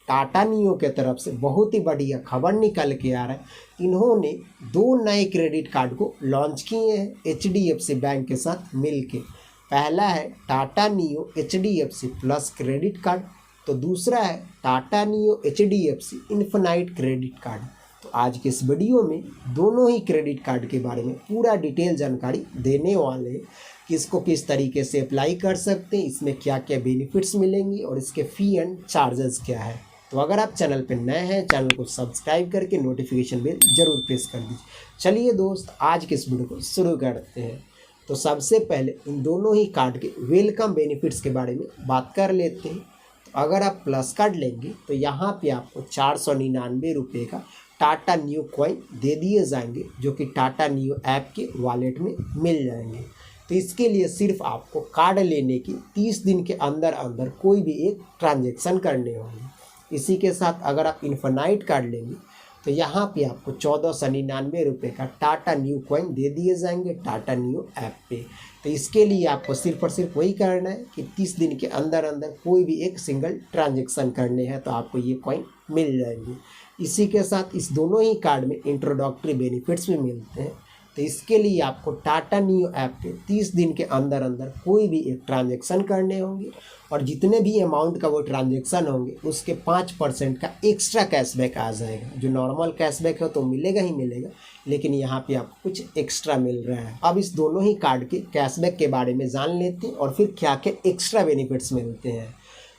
Tata neo के तरफ से बहुत ही बढ़िया खबर निकल के आ रहा है। इन्होंने 2 नए क्रेडिट कार्ड को लॉन्च किए हैं HDFC बैंक के साथ मिलके। पहला है Tata neo HDFC plus credit card, तो दूसरा है Tata neo HDFC infinite credit card. तो आज के इस वीडियो में दोनों ही क्रेडिट कार्ड के बारे में पूरा डिटेल जानकारी देने वाले हैं कि इसको किस तरीके से अप्लाई कर सकते हैं, इसमें क्या क्या बेनिफिट्स मिलेंगे और इसके फ़ी एंड चार्जेस क्या है। तो अगर आप चैनल पर नए हैं, चैनल को सब्सक्राइब करके नोटिफिकेशन बेल जरूर प्रेस कर दीजिए। चलिए दोस्त, आज के इस वीडियो को शुरू करते हैं। तो सबसे पहले इन दोनों ही कार्ड के वेलकम बेनिफिट्स के बारे में बात कर लेते हैं। तो अगर आप प्लस कार्ड लेंगे तो यहाँ पे आपको 499 रुपये का टाटा नियो कॉइन दे दिए जाएंगे, जो कि टाटा नियो ऐप के वॉलेट में मिल जाएंगे। तो इसके लिए सिर्फ आपको कार्ड लेने की 30 दिन के अंदर अंदर कोई भी एक ट्रांजेक्शन करने होंगे। इसी के साथ अगर आप इन्फिनाइट कार्ड लेंगे तो यहाँ पे आपको 1499 रुपये का टाटा नियो कॉइन दे दिए जाएंगे टाटा नियो ऐप पे। तो इसके लिए आपको सिर्फ और सिर्फ वही करना है कि 30 दिन के अंदर अंदर कोई भी एक सिंगल ट्रांजेक्शन करने हैं तो आपको ये कॉइन मिल जाएंगे। इसी के साथ इस दोनों ही कार्ड में इंट्रोडक्टरी बेनिफिट्स भी मिलते हैं। तो इसके लिए आपको टाटा नियो ऐप के 30 दिन के अंदर अंदर कोई भी एक ट्रांजेक्शन करने होंगे और जितने भी अमाउंट का वो ट्रांजेक्शन होंगे उसके 5% का एक्स्ट्रा कैशबैक आ जाएगा। जो नॉर्मल कैशबैक है तो मिलेगा ही मिलेगा, लेकिन यहाँ पे आपको कुछ एक्स्ट्रा मिल रहा है। अब इस दोनों ही कार्ड के कैशबैक के बारे में जान लेते हैं और फिर क्या क्या एक्स्ट्रा बेनिफिट्स मिलते हैं।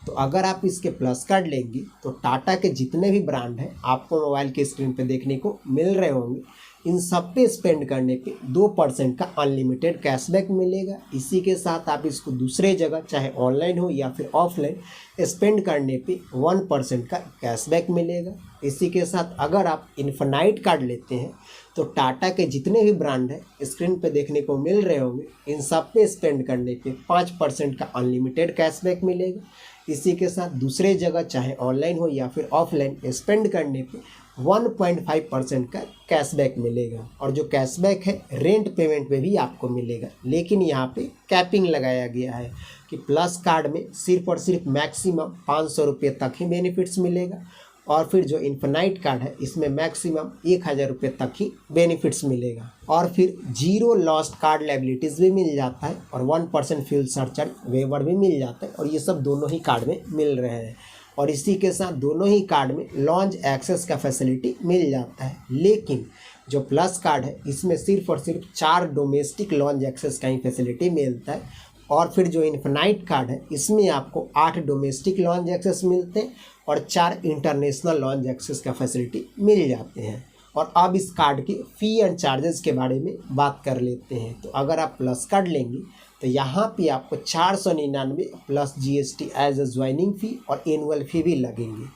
तो अगर आप इसके प्लस कार्ड लेंगे तो टाटा के जितने भी ब्रांड हैं आपको मोबाइल के स्क्रीन पे देखने को मिल रहे होंगे, इन सब पे स्पेंड करने पे 2% का अनलिमिटेड कैशबैक मिलेगा। इसी के साथ आप इसको दूसरे जगह चाहे ऑनलाइन हो या फिर ऑफलाइन स्पेंड करने पे 1% का कैशबैक मिलेगा। इसी के साथ अगर आप इन्फिनाइट कार्ड लेते हैं तो टाटा के जितने भी ब्रांड हैं स्क्रीन पे देखने को मिल रहे होंगे, इन सब पे स्पेंड करने पे 5% का अनलिमिटेड कैशबैक मिलेगा। इसी के साथ दूसरे जगह चाहे ऑनलाइन हो या फिर ऑफलाइन स्पेंड करने पे 1.5% का कैशबैक मिलेगा। और जो कैशबैक है रेंट पेमेंट पे भी आपको मिलेगा, लेकिन यहाँ पे कैपिंग लगाया गया है कि प्लस कार्ड में सिर्फ और सिर्फ मैक्सिमम 500 रुपये तक ही बेनिफिट्स मिलेगा और फिर जो इन्फिनाइट कार्ड है इसमें मैक्सिमम 1000 रुपये तक ही बेनिफिट्स मिलेगा। और फिर 0 लॉस्ट कार्ड लायबिलिटीज़ भी मिल जाता है और 1% फ्यूल सरचार्ज वेवर भी मिल जाता है, और ये सब दोनों ही कार्ड में मिल रहे हैं। और इसी के साथ दोनों ही कार्ड में लॉन्च एक्सेस का फैसिलिटी मिल जाता है, लेकिन जो प्लस कार्ड है इसमें सिर्फ और सिर्फ 4 डोमेस्टिक लॉन्च एक्सेस का ही फैसिलिटी मिलता है। और फिर जो इन्फिनाइट कार्ड है इसमें आपको 8 डोमेस्टिक लॉन्च एक्सेस मिलते हैं और 4 इंटरनेशनल लॉन्च एक्सेस का फैसिलिटी मिल जाते हैं। और अब इस कार्ड के फ़ी एंड चार्जेस के बारे में बात कर लेते हैं। तो अगर आप प्लस कार्ड लेंगे तो यहाँ पे आपको 499 plus GST as a joining fee और एनुअल फ़ी भी लगेंगे।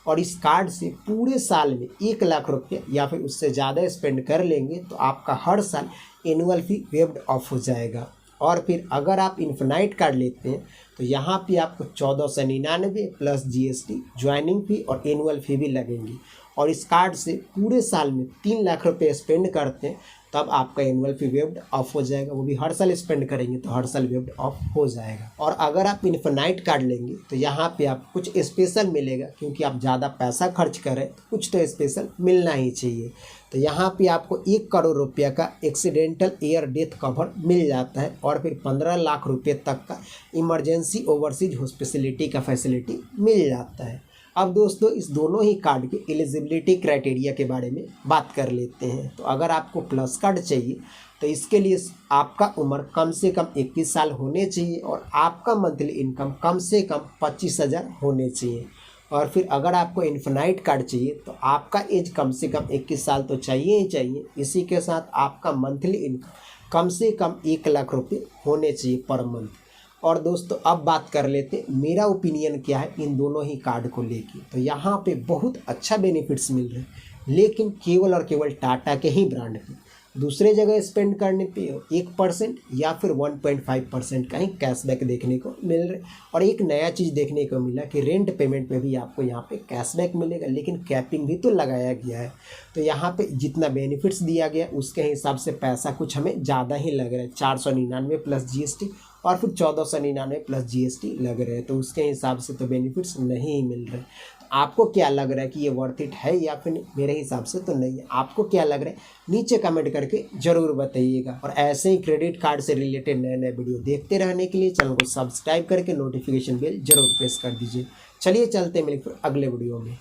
और इस कार्ड से पूरे साल में 1 लाख रुपये या फिर उससे ज़्यादा स्पेंड कर लेंगे तो आपका हर साल एनुअल फ़ी वेव्ड ऑफ हो जाएगा। और फिर अगर आप इन्फिनाइट कार्ड लेते हैं तो यहाँ पे आपको 1499 प्लस GST ज्वाइनिंग फ़ी और एनुअल फ़ी भी लगेंगी। और इस कार्ड से पूरे साल में 3 लाख रुपये स्पेंड करते हैं तब आपका एनुअल फ़ी वेव्ड ऑफ हो जाएगा। वो भी हर साल स्पेंड करेंगे तो हर साल वेव्ड ऑफ हो जाएगा। और अगर आप इन्फिनाइट कार्ड लेंगे तो यहाँ पे आपको कुछ स्पेशल मिलेगा, क्योंकि आप ज़्यादा पैसा खर्च करें तो कुछ तो स्पेशल मिलना ही चाहिए। तो यहाँ पे आपको 1 करोड़ रुपये का एक्सीडेंटल एयर डेथ कवर मिल जाता है और फिर 15 लाख रुपये तक का इमरजेंसी ओवरसीज हॉस्पिटलिटी का फैसिलिटी मिल जाता है। अब दोस्तों इस दोनों ही कार्ड के एलिजिबिलिटी क्राइटेरिया के बारे में बात कर लेते हैं। तो अगर आपको प्लस कार्ड चाहिए तो इसके लिए आपका उम्र कम से कम 21 साल होने चाहिए और आपका मंथली इनकम कम से कम 25,000 होने चाहिए। और फिर अगर आपको इन्फिनाइट कार्ड चाहिए तो आपका एज कम से कम 21 साल तो चाहिए ही चाहिए। इसी के साथ आपका मंथली इनकम कम से कम 1 लाख रुपये होने चाहिए पर मंथ। और दोस्तों अब बात कर लेते हैं मेरा ओपिनियन क्या है इन दोनों ही कार्ड को लेके। तो यहाँ पे बहुत अच्छा बेनिफिट्स मिल रहे हैं, लेकिन केवल और केवल टाटा के ही ब्रांड पे। दूसरे जगह स्पेंड करने पे 1% या फिर 1.5% का ही कैशबैक देखने को मिल रहा है। और एक नया चीज़ देखने को मिला कि रेंट पेमेंट पे भी आपको यहाँ पे कैशबैक मिलेगा, लेकिन कैपिंग भी तो लगाया गया है। तो यहाँ पे जितना बेनिफिट्स दिया गया उसके हिसाब से पैसा कुछ हमें ज़्यादा ही लग रहा है। 499 प्लस GST और फिर 1499 प्लस GST लग रहे हैं, तो उसके हिसाब से तो बेनिफिट्स नहीं मिल रहे। आपको क्या लग रहा है कि ये वर्थ इट है या फिर नहीं? मेरे हिसाब से तो नहीं है। आपको क्या लग रहा है नीचे कमेंट करके ज़रूर बताइएगा। और ऐसे ही क्रेडिट कार्ड से रिलेटेड नए नए वीडियो देखते रहने के लिए चैनल को सब्सक्राइब करके नोटिफिकेशन बेल जरूर प्रेस कर दीजिए। चलिए चलते मिलकर अगले वीडियो में।